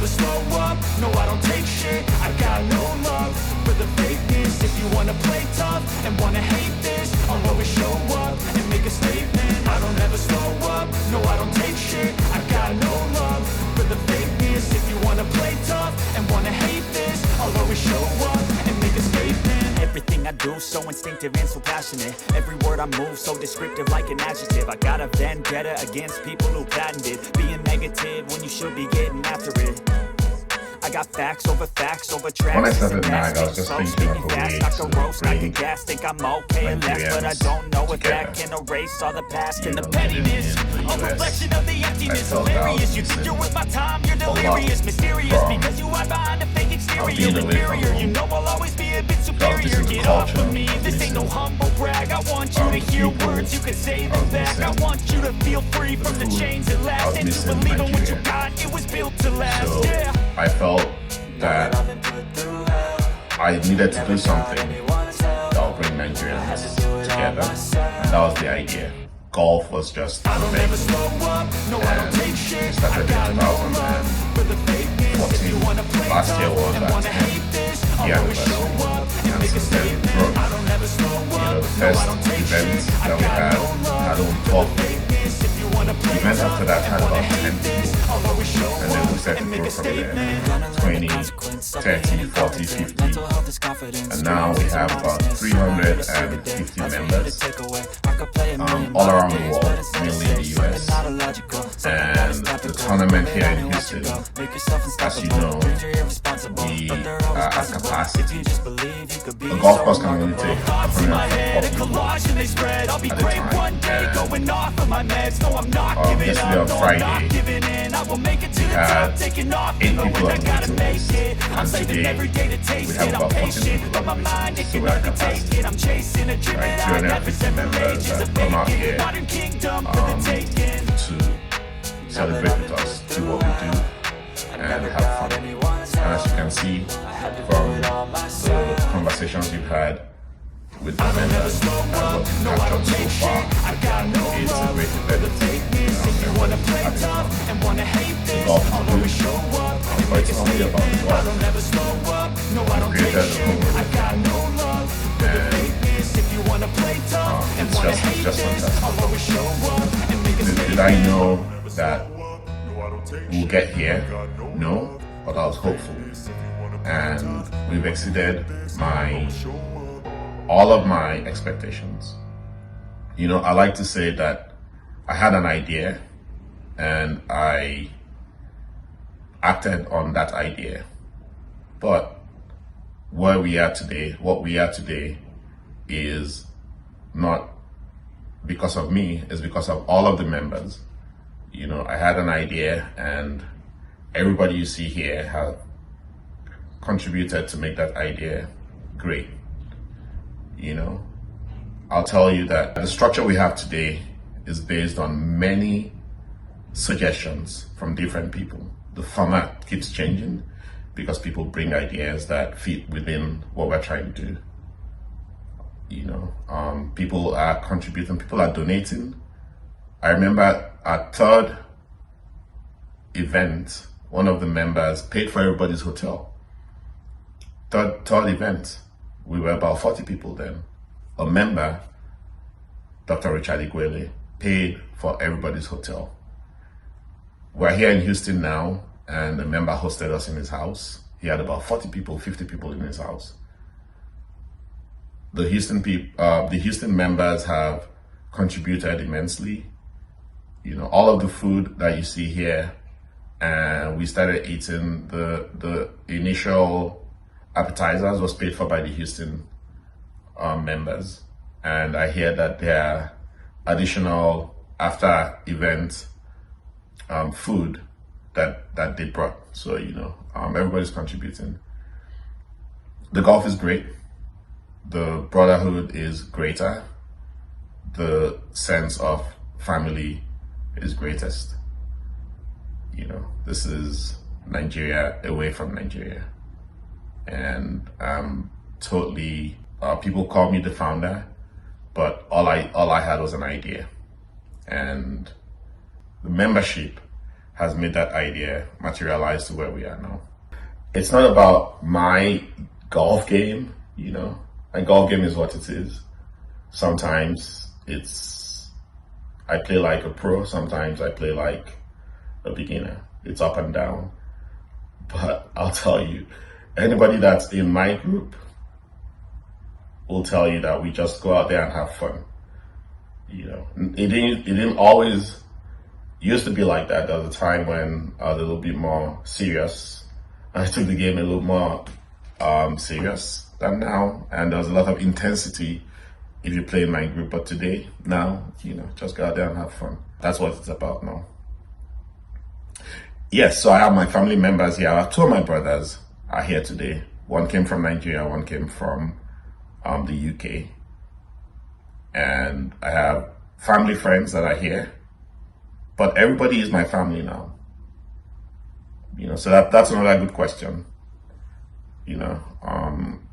never slow up, no I don't take shit. I got no love for the fakeness. If you wanna play tough and wanna hate this, I'll always show up and make a statement. I don't ever slow up, no I don't take shit. I got no love for the fakeness. If you wanna play tough and wanna hate this, I'll always show up and make a statement. Everything I do so instinctive and so passionate. Every word I move so descriptive like an adjective. I got a vendetta against people who patented being negative when you should be getting after it. I got facts over tracks. When I started Nagg, I was just thinking of a way to bring think I'm okay and left, but I don't know if that can erase all the past and the pettiness. A reflection of the emptiness, hilarious. You think you're with my time, you're delirious, mysterious because you hide behind a fake exterior. Inferior, you know I'll always be a bit superior. Get off of me, this ain't no humble brag. I want you to hear words, you can say them back. I want you to feel free from the chains at last, and to believe in what you got, it was built to last. Yeah, I felt that I needed to do something that will bring Nigerians together, and that was the idea. Golf was just a thing, and we started in 2014. Last year was our 10th year anniversary, and since then we grew. The first event that we had only 12 the events after that had about 10 people, and then we started to grow from there. 20, 30, 40, 50, and now we have about 350 members all around the world, mainly in the US. And the tournament here in Houston, as you know, we are at capacity. The golf course can only take 140 people at a time. And yesterday on Friday, we had 8 people on the waiting list, and today we have about 14 people on the waiting list, so we're at capacity. Right, 250 members that come out here to celebrate with us, do what we do, and have fun. And as you can see from the conversations we've had with the members and what we've captured so far, it's a great event. The golf is good, but it's only about the golf. We've created a home, and it's just fantastic. Did I know that we'll get here? No, but I was hopeful, and we've exceeded all of my expectations. You know, I like to say that I had an idea and I acted on that idea, but what we are today is not because of me, it's because of all of the members. You know, I had an idea and everybody you see here have contributed to make that idea great. You know, I'll tell you that the structure we have today is based on many suggestions from different people. The format keeps changing because people bring ideas that fit within what we're trying to do. You know, people are contributing, people are donating. I remember our third event, one of the members paid for everybody's hotel. Third event, we were about 40 people then. A member, Dr. Richard Igwele, paid for everybody's hotel. We're here in Houston now, and a member hosted us in his house. He had about 40 people, 50 people in his house. The Houston members have contributed immensely. You know, all of the food that you see here, and we started eating the initial appetizers was paid for by the Houston members, and I hear that there are additional after event food that they brought. So you know, everybody's contributing. The golf is great. The brotherhood is greater. The sense of family is greatest. You know, this is Nigeria away from Nigeria. And I'm totally, people call me the founder, but all I had was an idea. And the membership has made that idea materialize to where we are now. It's not about my golf game, you know. My golf game is what it is. Sometimes I play like a pro, sometimes I play like a beginner. It's up and down. But I'll tell you, anybody that's in my group will tell you that we just go out there and have fun. You know, it didn't always used to be like that. There was a time when I was a little bit more serious. I took the game a little more serious than now, and there was a lot of intensity if you play in my group. But today, now, you know, just go out there and have fun. That's what it's about now. Yes, so I have my family members here. I have two of my brothers are here today. One came from Nigeria, one came from the UK. And I have family friends that are here. But everybody is my family now. You know, so that's another good question. You know,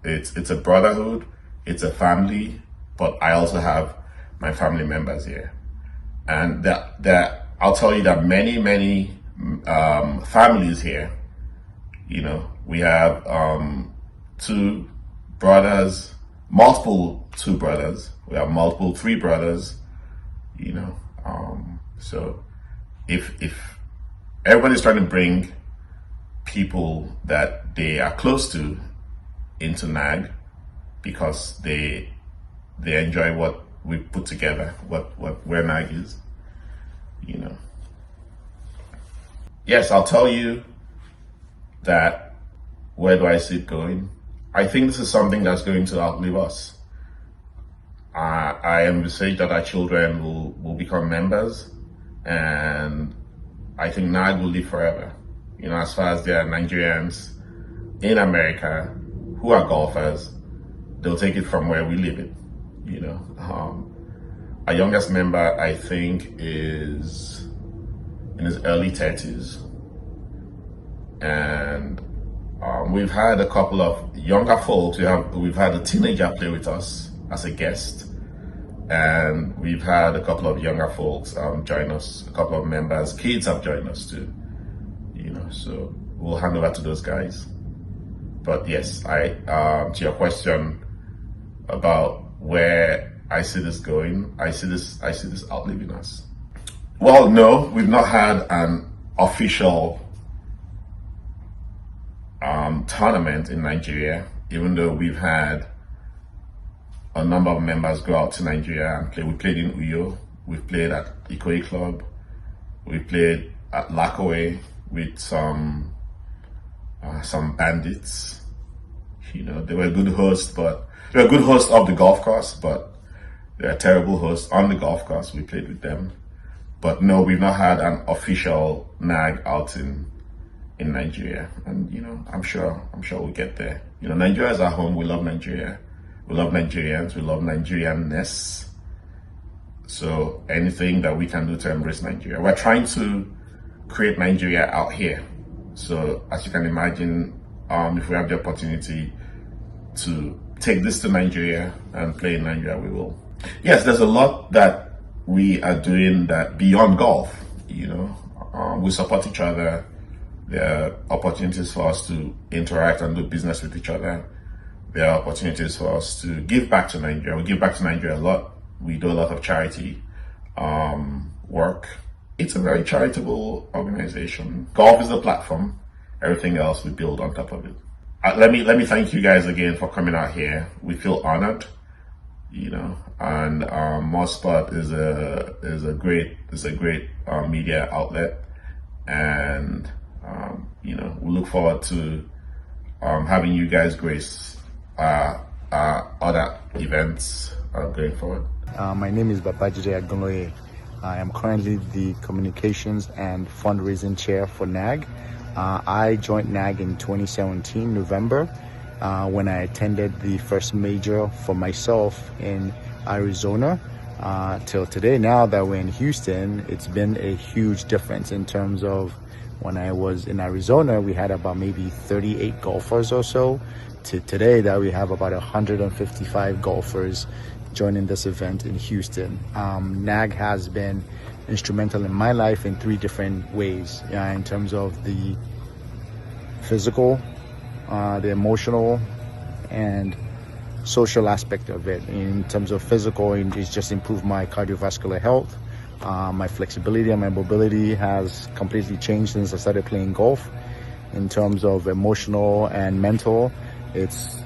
it's a brotherhood, it's a family, but I also have my family members here. And I'll tell you that many families here. You know, we have two brothers, multiple two brothers. We have multiple three brothers. You know, so if everybody's trying to bring people that they are close to into Nagg because they enjoy what we put together, where Nagg is, you know. Yes, I'll tell you that where do I see it going? I think this is something that's going to outlive us. I envisage that our children will become members, and I think Nagg will live forever. You know, as far as there are Nigerians in America who are golfers, they'll take it from where we live it. You know, our youngest member, I think, is in his early 30s, and we've had a couple of younger folks. We've had a teenager play with us as a guest, and we've had a couple of younger folks join us. A couple of members, kids have joined us too. You know, so we'll hand over to those guys. But yes, to your question about where I see this going, I see this outliving us. Well, no, we've not had an official tournament in Nigeria, even though we've had a number of members go out to Nigeria and play. We played in Uyo, we've played at Ikoyi Club, we played at Lakaway with some bandits. You know, they were a good host, but they were a good host of the golf course, but they're a terrible host on the golf course. We played with them. But no, we've not had an official Nagg outing in Nigeria. And you know, I'm sure we'll get there. You know, Nigeria is our home. We love Nigeria. We love Nigerians. We love Nigerianness. So anything that we can do to embrace Nigeria. We're trying to create Nigeria out here. So as you can imagine, if we have the opportunity to take this to Nigeria and play in Nigeria, we will. Yes, there's a lot that we are doing that beyond golf. You know, we support each other. There are opportunities for us to interact and do business with each other. There are opportunities for us to give back to Nigeria. We give back to Nigeria a lot. We do a lot of charity work. It's a very charitable organization. Golf is the platform. Everything else we build on top of it. Let me thank you guys again for coming out here. We feel honored, you know, and Moor Sportz is a great media outlet, and you know, we look forward to having you guys grace other events going forward. My name is Babajide Agunloye. I am currently the communications and fundraising chair for Nagg. I joined Nagg in 2017, November, when I attended the first major for myself in Arizona. Till today, now that we're in Houston, it's been a huge difference in terms of when I was in Arizona, we had about maybe 38 golfers or so, to today that we have about 155 golfers joining this event in Houston. Nagg has been instrumental in my life in 3 different ways. In terms of the physical, the emotional, and social aspect of it. In terms of physical, it's just improved my cardiovascular health. My flexibility and my mobility has completely changed since I started playing golf. In terms of emotional and mental, it's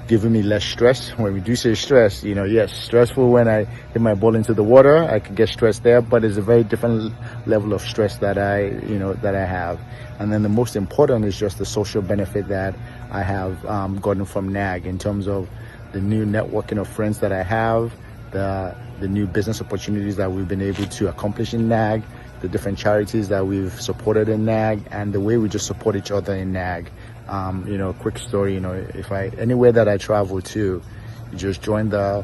giving me less stress. When we do say stress, yes, stressful when I hit my ball into the water, I could get stressed there, but it's a very different level of stress that I have. And then the most important is just the social benefit that I have gotten from Nagg, in terms of the new networking of friends that I have, the new business opportunities that we've been able to accomplish in Nagg, the different charities that we've supported in Nagg, and the way we just support each other in Nagg. Quick story, if anywhere that I travel to, you just join the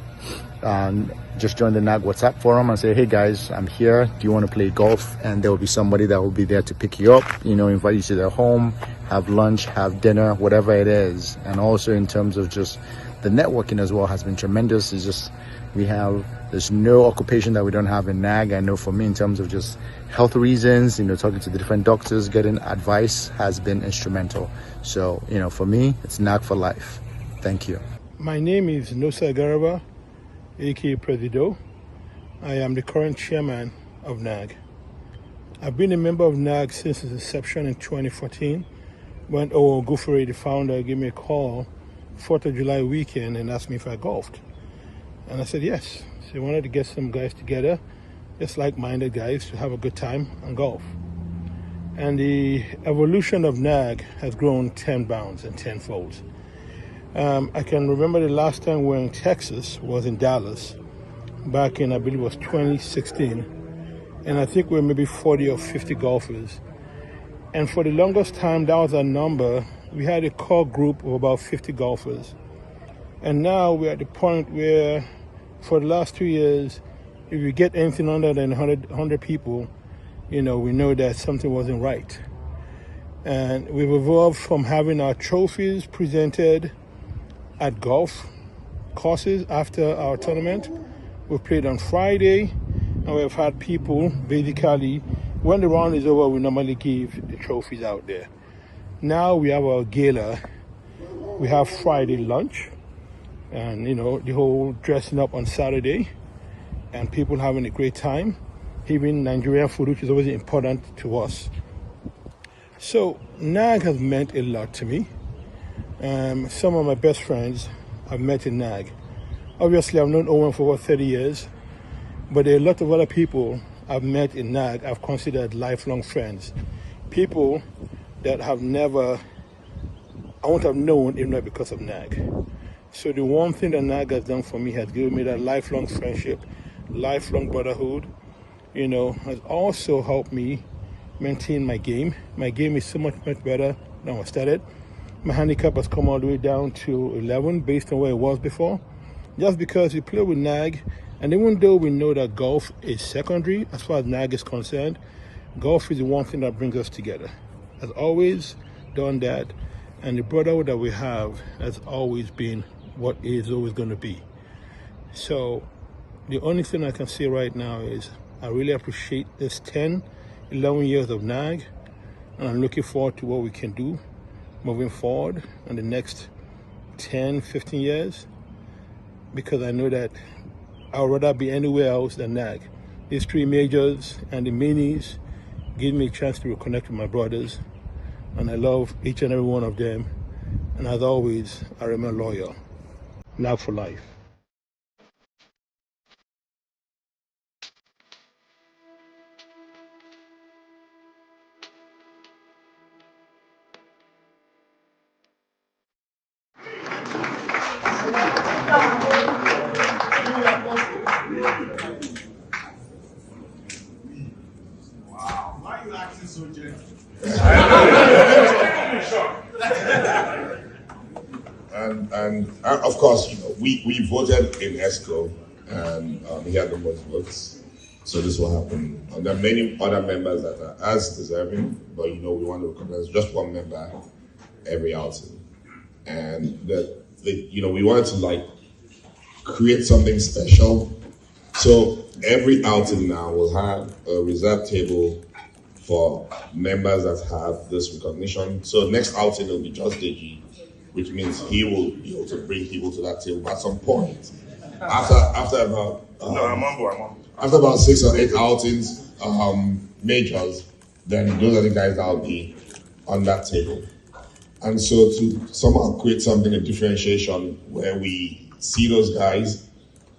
Nagg WhatsApp forum and say, hey guys, I'm here, do you want to play golf? And there will be somebody that will be there to pick you up, invite you to their home, have lunch, have dinner, whatever it is. And also in terms of just the networking as well has been tremendous. It's just, there's no occupation that we don't have in Nagg. I know for me, in terms of just health reasons, talking to the different doctors, getting advice has been instrumental. So, for me, it's Nagg for life. Thank you. My name is Nosa Garaba, aka Presido. I am the current chairman of Nagg. I've been a member of Nagg since its inception in 2014, when Gufere, the founder, gave me a call 4th of July weekend and asked me if I golfed. And I said yes. So he wanted to get some guys together, just like-minded guys, to have a good time and golf. And the evolution of Nagg has grown 10 bounds and 10 folds. I can remember the last time we were in Texas was in Dallas, back in, I believe it was 2016. And I think we were maybe 40 or 50 golfers. And for the longest time, that was our number. We had a core group of about 50 golfers. And now we're at the point where, for the last 2 years, if you get anything under than 100 people, we know that something wasn't right. And we've evolved from having our trophies presented at golf courses after our tournament. We've played on Friday, and we've had people, basically, when the round is over, we normally give the trophies out there. Now we have our gala. We have Friday lunch, and the whole dressing up on Saturday, and people having a great time, even Nigerian food, which is always important to us. So Nagg has meant a lot to me. Some of my best friends I've met in Nagg. Obviously, I've known Owen for over 30 years, but there are a lot of other people I've met in Nagg I've considered lifelong friends. People that I won't have known if not because of Nagg. So the one thing that Nagg has done for me has given me that lifelong friendship, lifelong brotherhood, has also helped me maintain my game. My game is so much better than when I started. My handicap has come all the way down to 11 based on where it was before. Just because we play with Nagg, and even though we know that golf is secondary as far as Nagg is concerned, golf is the one thing that brings us together. Has always done that, and the brotherhood that we have has always been what it is always going to be. So the only thing I can say right now is I really appreciate this 10, 11 years of Nagg, and I'm looking forward to what we can do moving forward in the next 10, 15 years, because I know that I would rather be anywhere else than Nagg. These 3 majors and the minis give me a chance to reconnect with my brothers, and I love each and every one of them. And as always, I remain loyal. Nagg for life. Wow, why are you acting so gentle? And of course, we voted in ESCO, and he had the most votes. So this will happen. And there are many other members that are as deserving, but we want to recognize just one member every outing. And we wanted to create something special So every outing now will have a reserved table for members that have this recognition. So next outing will be just Deji, which means he will be able to bring people to that table. But at some point, after about after about 6 or 8 outings, majors, then those are the guys that will be on that table. And so to somehow create something, a differentiation where we see those guys,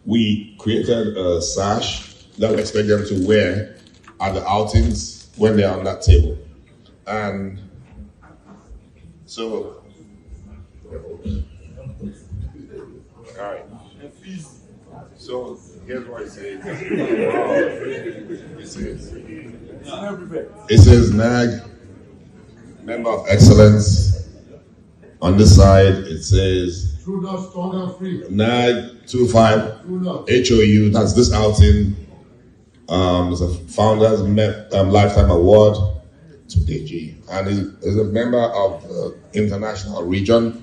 we created a sash that we expect them to wear at the outings when they're on that table. And so, all right. So here's what it says. It says Nagg, Member of Excellence. On this side, it says Nagg 25 HOU. That's this outing. It's a Founders Lifetime Award to DG, and he's a member of the international region.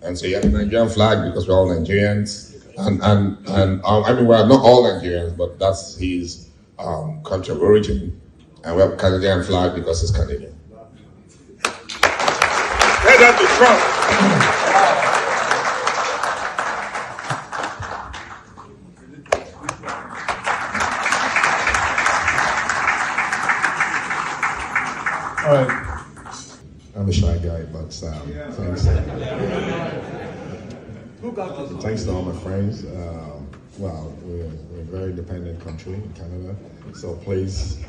And so you have a Nigerian flag because we're all Nigerians. And I mean, we're not all Nigerians, but that's his country of origin. And we have a Canadian flag because he's Canadian. Head up to Trump. All right. I'm a shy guy, but thanks. Thanks to all my friends. Well, we're a very independent country in Canada, so please,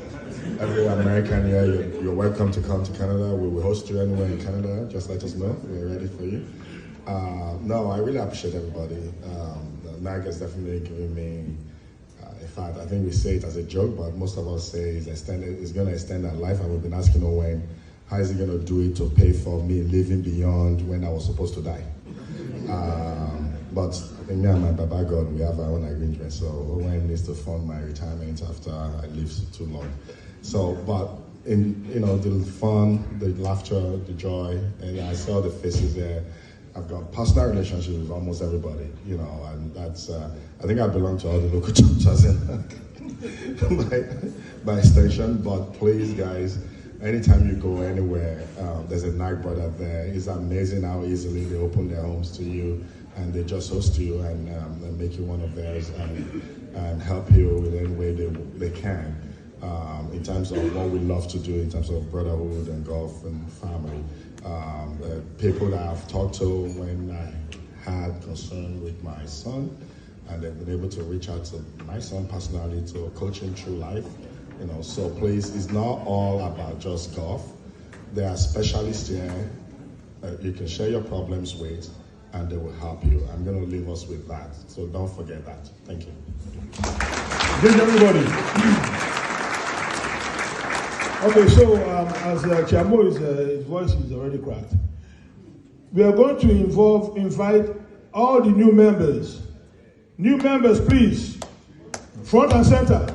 every American here, you're welcome to come to Canada. We will host you anywhere in Canada. Just let us know. We're ready for you. No, I really appreciate everybody. Nagg has definitely given me. In fact, I think we say it as a joke, but most of us say it's going to extend our life, and we've been asking when, how is he going to do it to pay for me living beyond when I was supposed to die? But I think me and my Baba God, we have our own arrangement, so Owen needs to fund my retirement after I live too long. So, but in the fun, the laughter, the joy, and I saw the faces there. I've got personal relationships with almost everybody, and that's, I think I belong to all the local churches by extension, but please guys, anytime you go anywhere, there's a Nagg brother there. It's amazing how easily they open their homes to you and they just host you and make you one of theirs and help you in any way they can. In terms of what we love to do, in terms of brotherhood and golf and family. People that I've talked to when I had concern with my son, and they've been able to reach out to my son personally to coach him through life. So please, it's not all about just golf. There are specialists here that you can share your problems with, and they will help you. I'm going to leave us with that, so don't forget that. Thank you. Good, everybody. Okay, so as Chamo his voice is already cracked, we are going to invite all the new members. New members, please, front and center.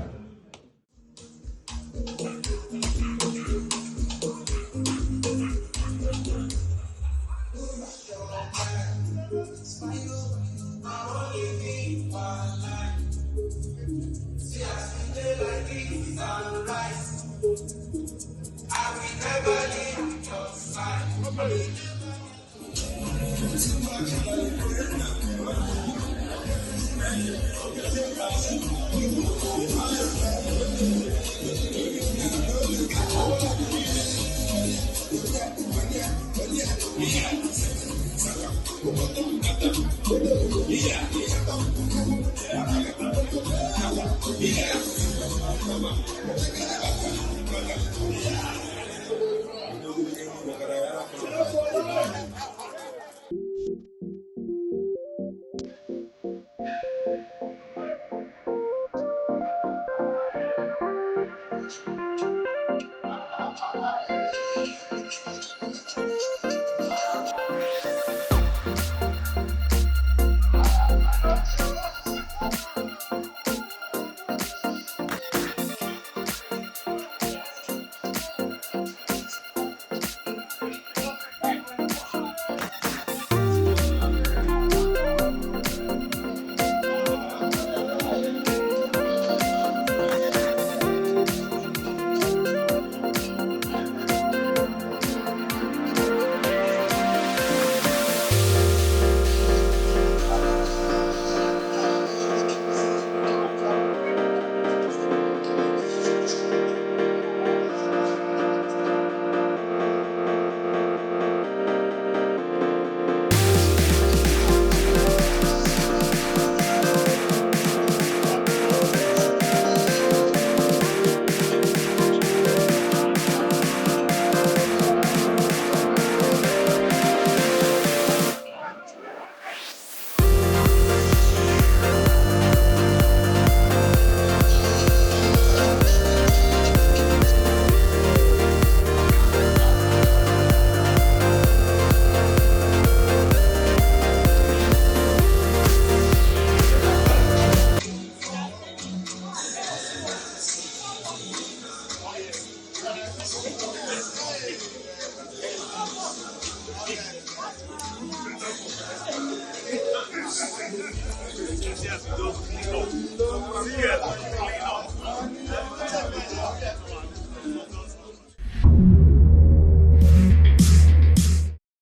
Yes,